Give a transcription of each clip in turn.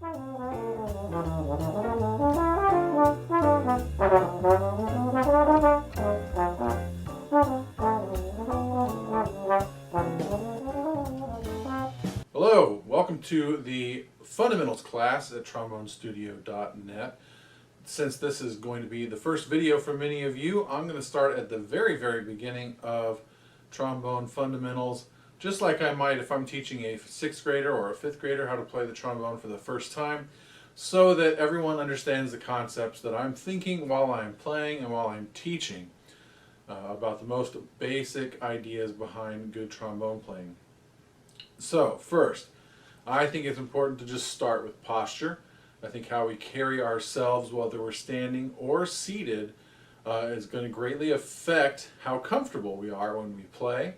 Hello, welcome to the fundamentals class at trombonestudio.net. Since this is going to be the first video for many of you, I'm going to start at the very beginning of trombone fundamentals, just like I might if I'm teaching a 6th grader or a 5th grader how to play the trombone for the first time, so that everyone understands the concepts that I'm thinking while I'm playing and while I'm teaching about the most basic ideas behind good trombone playing. So first, I think it's important to just start with posture. I think how we carry ourselves whether we're standing or seated is going to greatly affect how comfortable we are when we play.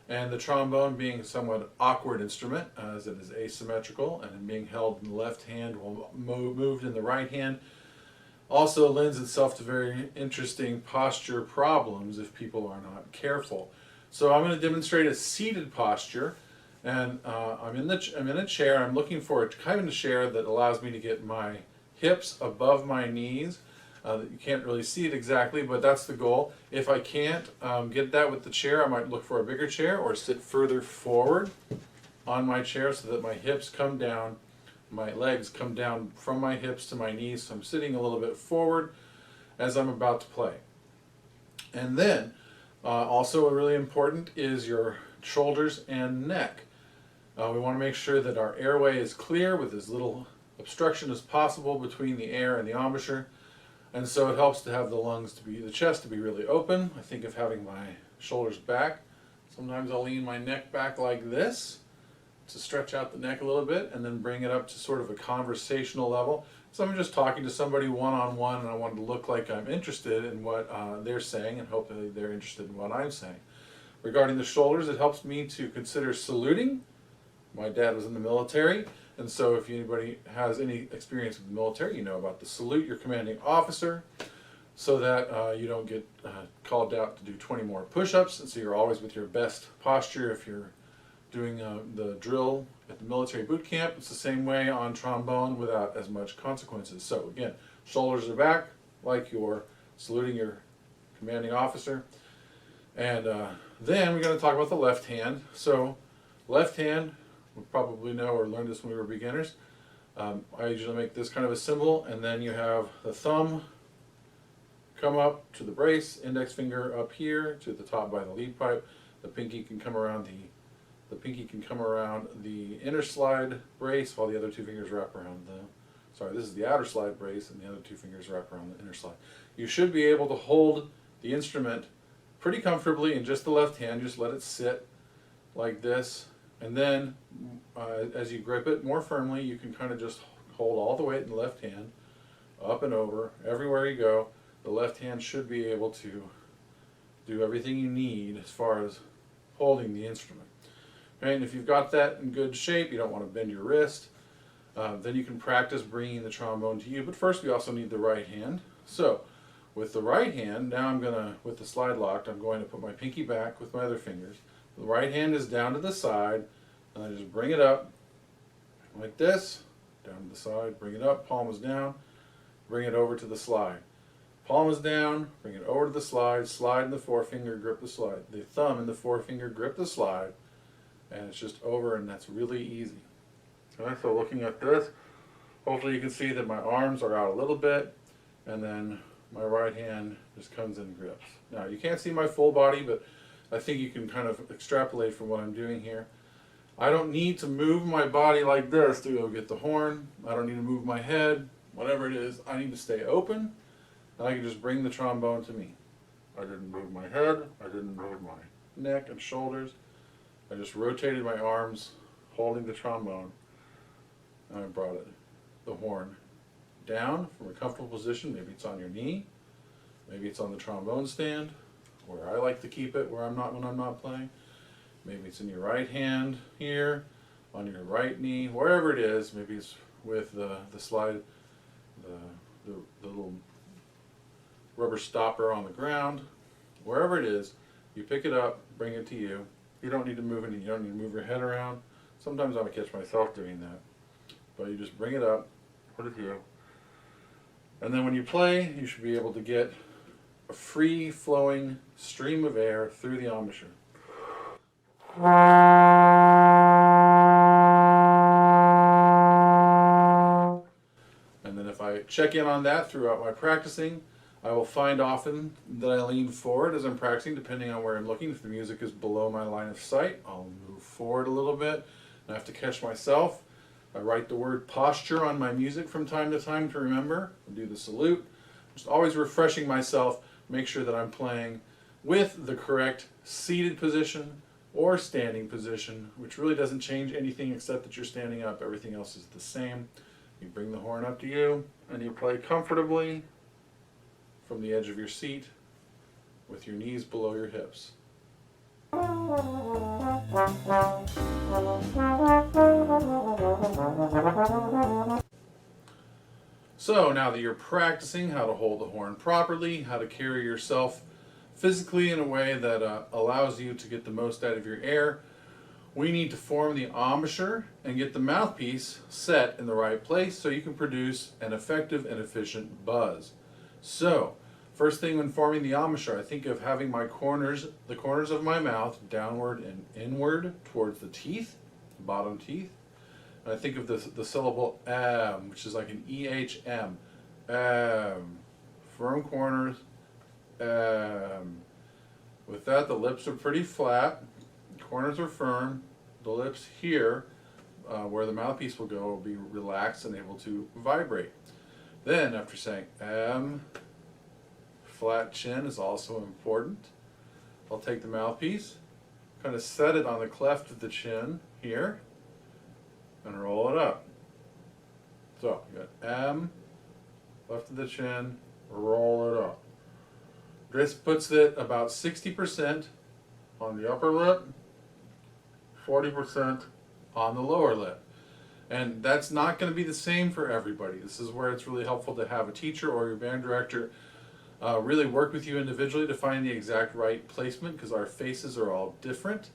And the trombone being a somewhat awkward instrument, as it is asymmetrical and being held in the left hand while moved in the right hand, also lends itself to very interesting posture problems if people are not careful. So I'm going to demonstrate a seated posture. And I'm in a chair. I'm looking for a kind of a chair that allows me to get my hips above my knees. You can't really see it exactly, but that's the goal. If I can't get that with the chair, I might look for a bigger chair or sit further forward on my chair so that my hips come down, my legs come down from my hips to my knees. So I'm sitting a little bit forward as I'm about to play. And then also really important is your shoulders and neck. We want to make sure that our airway is clear with as little obstruction as possible between the air and the embouchure, and so it helps to have the chest to be really open. I think of having my shoulders back. Sometimes I'll lean my neck back like this to stretch out the neck a little bit and then bring it up to sort of a conversational level. So I'm just talking to somebody one-on-one and I want to look like I'm interested in what they're saying, and hopefully they're interested in what I'm saying. Regarding the shoulders, it helps me to consider saluting. My dad was in the military, and so if anybody has any experience with the military, you know about the salute your commanding officer, so that you don't get called out to do 20 more push-ups, and so you're always with your best posture. If you're doing the drill at the military boot camp, it's the same way on trombone without as much consequences. So again, shoulders are back like you're saluting your commanding officer. And then we're going to talk about the left hand. So left hand, we probably know or learned this when we were beginners. I usually make this kind of a symbol, and then you have the thumb come up to the brace, index finger up here to the top by the lead pipe. The pinky can come around the inner slide brace, while the other two fingers wrap around this is the outer slide brace, and the other two fingers wrap around the inner slide. You should be able to hold the instrument pretty comfortably in just the left hand. Just let it sit like this. And then as you grip it more firmly, you can kind of just hold all the weight in the left hand, up and over, everywhere you go. The left hand should be able to do everything you need as far as holding the instrument. Okay, and if you've got that in good shape, you don't want to bend your wrist, then you can practice bringing the trombone to you. But first we also need the right hand. So with the right hand, now I'm going to, with the slide locked, I'm going to put my pinky back with my other fingers. The right hand is down to the side, and I just bring it up like this, down to the side, bring it up, palm is down, bring it over to the slide. Palm is down, bring it over to the slide, slide in the forefinger, grip the slide. The thumb and the forefinger grip the slide, and it's just over, and that's really easy. Okay, so looking at this, hopefully you can see that my arms are out a little bit, and then my right hand just comes in and grips. Now you can't see my full body, but I think you can kind of extrapolate from what I'm doing here. I don't need to move my body like this to go get the horn. I don't need to move my head, whatever it is. I need to stay open, and I can just bring the trombone to me. I didn't move my head. I didn't move my neck and shoulders. I just rotated my arms, holding the trombone, and I brought it, the horn, down from a comfortable position. Maybe it's on your knee. Maybe it's on the trombone stand, where I like to keep it when I'm not playing. Maybe it's in your right hand here, on your right knee, wherever it is. Maybe it's with the slide, the little rubber stopper on the ground. Wherever it is, you pick it up, bring it to you. You don't need to move any. You don't need to move your head around. Sometimes I would catch myself doing that. but you just bring it up, put it here, and then when you play, you should be able to get a free-flowing stream of air through the embouchure. And then if I check in on that throughout my practicing, I will find often that I lean forward as I'm practicing, depending on where I'm looking. If the music is below my line of sight, I'll move forward a little bit. I have to catch myself. I write the word posture on my music from time to time to remember. I do the salute. Just always refreshing myself, make sure that I'm playing with the correct seated position or standing position, which really doesn't change anything except that you're standing up. Everything else is the same. You bring the horn up to you, and you play comfortably from the edge of your seat with your knees below your hips. So now that you're practicing how to hold the horn properly, how to carry yourself physically in a way that allows you to get the most out of your air, we need to form the embouchure and get the mouthpiece set in the right place so you can produce an effective and efficient buzz. So, first thing when forming the embouchure, I think of having my corners, the corners of my mouth downward and inward towards the teeth, the bottom teeth. And I think of the syllable M, which is like an E-H-M. Firm corners, With that, the lips are pretty flat, corners are firm, the lips here, where the mouthpiece will go, will be relaxed and able to vibrate. Then, after saying M, flat chin is also important. I'll take the mouthpiece, kind of set it on the cleft of the chin here, and roll it up. So, you got M, left of the chin, roll it up. This puts it about 60% on the upper lip, 40% on the lower lip. And that's not going to be the same for everybody. This is where it's really helpful to have a teacher or your band director really work with you individually to find the exact right placement, because our faces are all different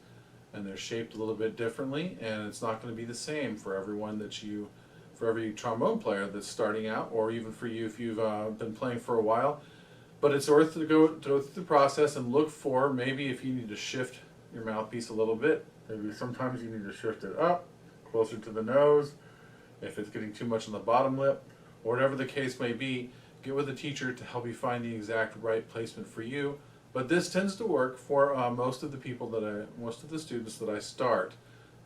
and they're shaped a little bit differently, and it's not going to be the same for everyone for every trombone player that's starting out, or even for you if you've been playing for a while. But it's worth to go through the process and look for maybe if you need to shift your mouthpiece a little bit. Maybe sometimes you need to shift it up, closer to the nose, if it's getting too much on the bottom lip, or whatever the case may be. Get with a teacher to help you find the exact right placement for you. But this tends to work for most of the students that I start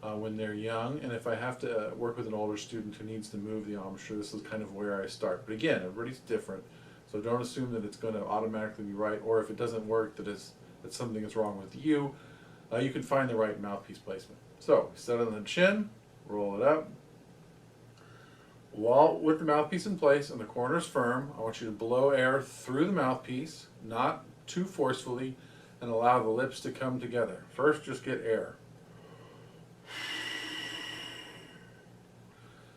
when they're young. And if I have to work with an older student who needs to move the embouchure, this is kind of where I start. But again, everybody's different, so don't assume that it's going to automatically be right, or if it doesn't work, that something is wrong with you. You can find the right mouthpiece placement. So set it on the chin, roll it up. While with the mouthpiece in place and the corners firm, I want you to blow air through the mouthpiece, not too forcefully, and allow the lips to come together. First, just get air.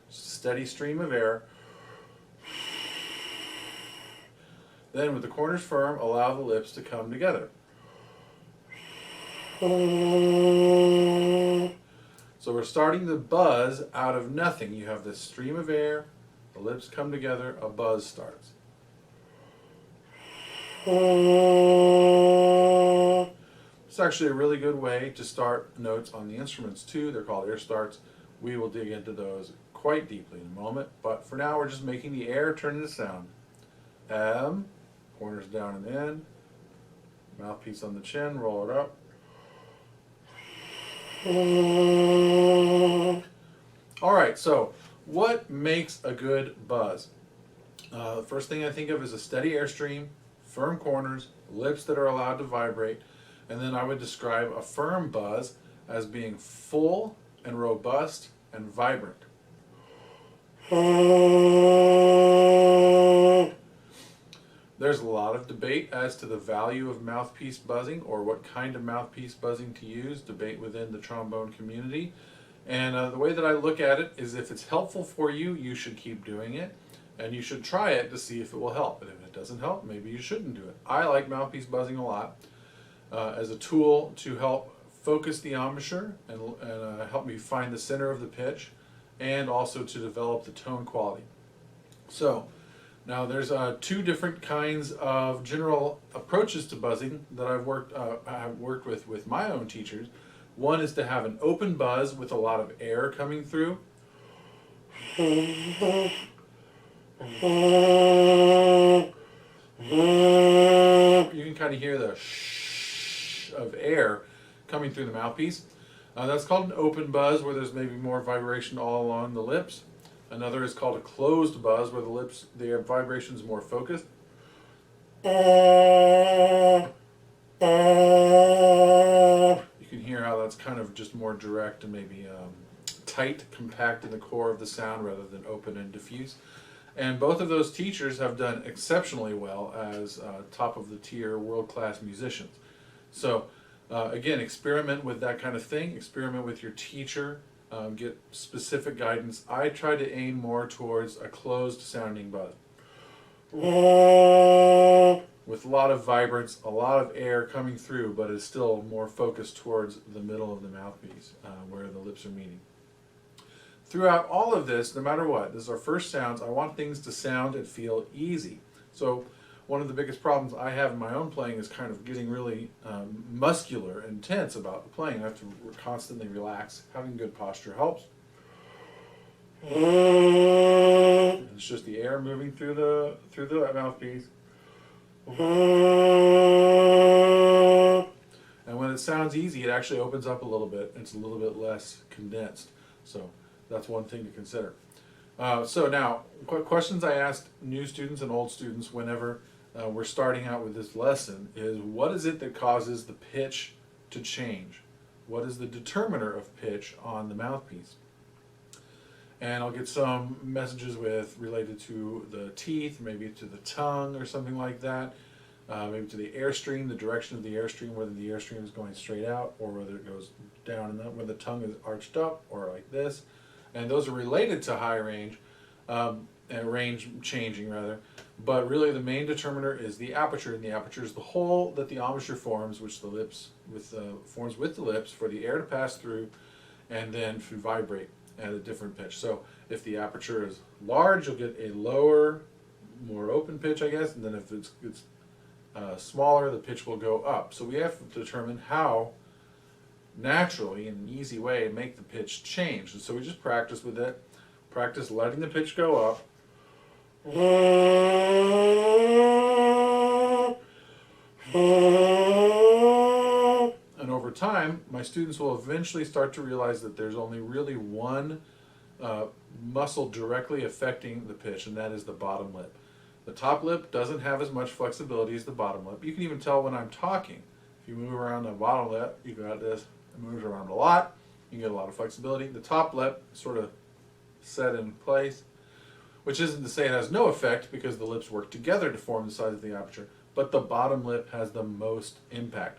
Steady stream of air. Then, with the corners firm, allow the lips to come together. So we're starting the buzz out of nothing. You have this stream of air, the lips come together, a buzz starts. It's actually a really good way to start notes on the instruments too. They're called air starts. We will dig into those quite deeply in a moment, but for now we're just making the air turn into sound. M, corners down and in, mouthpiece on the chin, roll it up. Alright, so what makes a good buzz? The first thing I think of is a steady airstream, firm corners, lips that are allowed to vibrate, and then I would describe a firm buzz as being full and robust and vibrant. There's a lot of debate as to the value of mouthpiece buzzing, or what kind of mouthpiece buzzing to use, debate within the trombone community. And the way that I look at it is, if it's helpful for you, you should keep doing it, and you should try it to see if it will help. And if it doesn't help, maybe you shouldn't do it. I like mouthpiece buzzing a lot as a tool to help focus the embouchure and help me find the center of the pitch and also to develop the tone quality. So now there's two different kinds of general approaches to buzzing that I've worked with my own teachers. One is to have an open buzz with a lot of air coming through. You can kind of hear the shh of air coming through the mouthpiece. That's called an open buzz, where there's maybe more vibration all along the lips. Another is called a closed buzz, where the vibration is more focused. You can hear how that's kind of just more direct and maybe tight, compact in the core of the sound rather than open and diffuse. And both of those teachers have done exceptionally well as top of the tier, world-class musicians. So again, experiment with that kind of thing. Experiment with your teacher. Get specific guidance. I try to aim more towards a closed sounding buzz with a lot of vibrance, a lot of air coming through, but it's still more focused towards the middle of the mouthpiece where the lips are meeting. Throughout all of this, no matter what, this is our first sounds, I want things to sound and feel easy. So one of the biggest problems I have in my own playing is kind of getting really muscular and tense about the playing. I have to constantly relax. Having good posture helps. And it's just the air moving through the mouthpiece. And when it sounds easy, it actually opens up a little bit. It's a little bit less condensed. So that's one thing to consider. So now, questions I asked new students and old students whenever we're starting out with this lesson is, what is it that causes the pitch to change? What is the determiner of pitch on the mouthpiece? And I'll get some messages related to the teeth, maybe to the tongue or something like that, maybe to the airstream, the direction of the airstream, whether the airstream is going straight out or whether it goes down and up, whether the tongue is arched up or like this. And those are related to high range, and range changing rather. But really the main determiner is the aperture, and the aperture is the hole that the embouchure forms, which the lips forms with the lips for the air to pass through and then to vibrate at a different pitch. So if the aperture is large, you'll get a lower, more open pitch, I guess, and then if it's smaller, the pitch will go up. So we have to determine how naturally, in an easy way, make the pitch change. And so we just practice with it. Practice letting the pitch go up. And over time, my students will eventually start to realize that there's only really one muscle directly affecting the pitch, and that is the bottom lip. The top lip doesn't have as much flexibility as the bottom lip. You can even tell when I'm talking. If you move around the bottom lip, you got this. It moves around a lot. You get a lot of flexibility. The top lip sort of set in place, which isn't to say it has no effect, because the lips work together to form the size of the aperture, but the bottom lip has the most impact.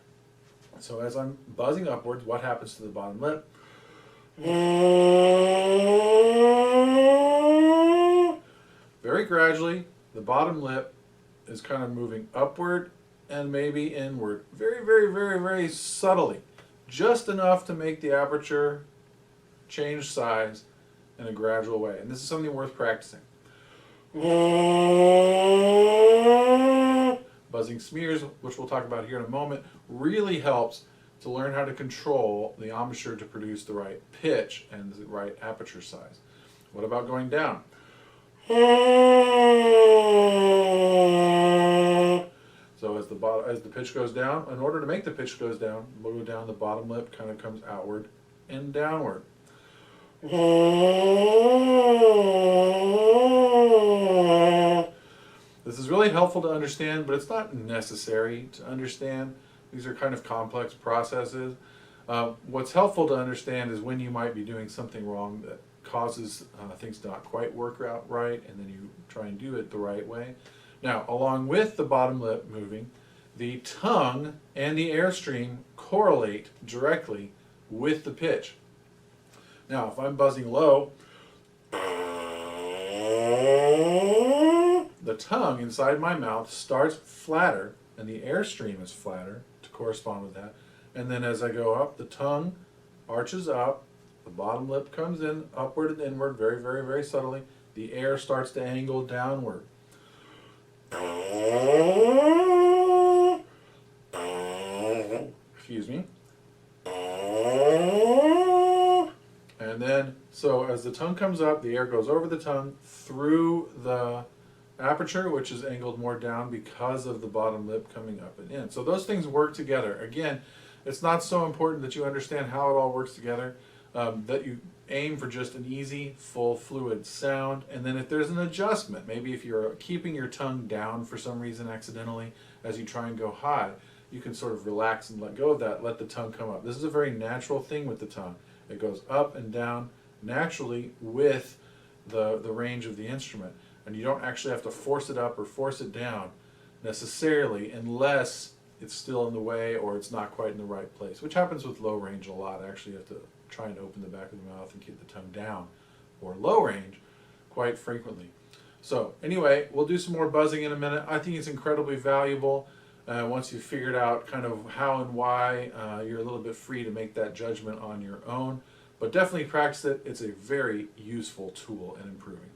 So as I'm buzzing upwards, what happens to the bottom lip? Very gradually, the bottom lip is kind of moving upward and maybe inward. Very, very, very, very subtly. Just enough to make the aperture change size in a gradual way. And this is something worth practicing. Buzzing smears, which we'll talk about here in a moment, really helps to learn how to control the embouchure to produce the right pitch and the right aperture size. What about going down? So as the pitch goes down, in order to make the pitch goes down, we'll go down, the bottom lip kind of comes outward and downward. This is really helpful to understand, but it's not necessary to understand. These are kind of complex processes. What's helpful to understand is when you might be doing something wrong that causes things to not quite work out right, and then you try and do it the right way. Now, along with the bottom lip moving, the tongue and the airstream correlate directly with the pitch. Now, if I'm buzzing low, the tongue inside my mouth starts flatter, and the airstream is flatter to correspond with that. And then as I go up, the tongue arches up, The bottom lip comes in upward and inward very, very, very subtly. The air starts to angle downward. Excuse me. And then, so as the tongue comes up, the air goes over the tongue through the aperture, which is angled more down because of the bottom lip coming up and in. So those things work together. Again, it's not so important that you understand how it all works together, that you aim for just an easy, full, fluid sound. And then if there's an adjustment, maybe if you're keeping your tongue down for some reason accidentally as you try and go high, you can sort of relax and let go of that, let the tongue come up. This is a very natural thing with the tongue. It goes up and down naturally with the range of the instrument. And you don't actually have to force it up or force it down necessarily unless it's still in the way or it's not quite in the right place, which happens with low range a lot. Actually, you have to try and open the back of the mouth and keep the tongue down, or low range quite frequently. So anyway, we'll do some more buzzing in a minute. I think it's incredibly valuable. Once you've figured out kind of how and why, you're a little bit free to make that judgment on your own. But definitely practice it. It's a very useful tool in improving.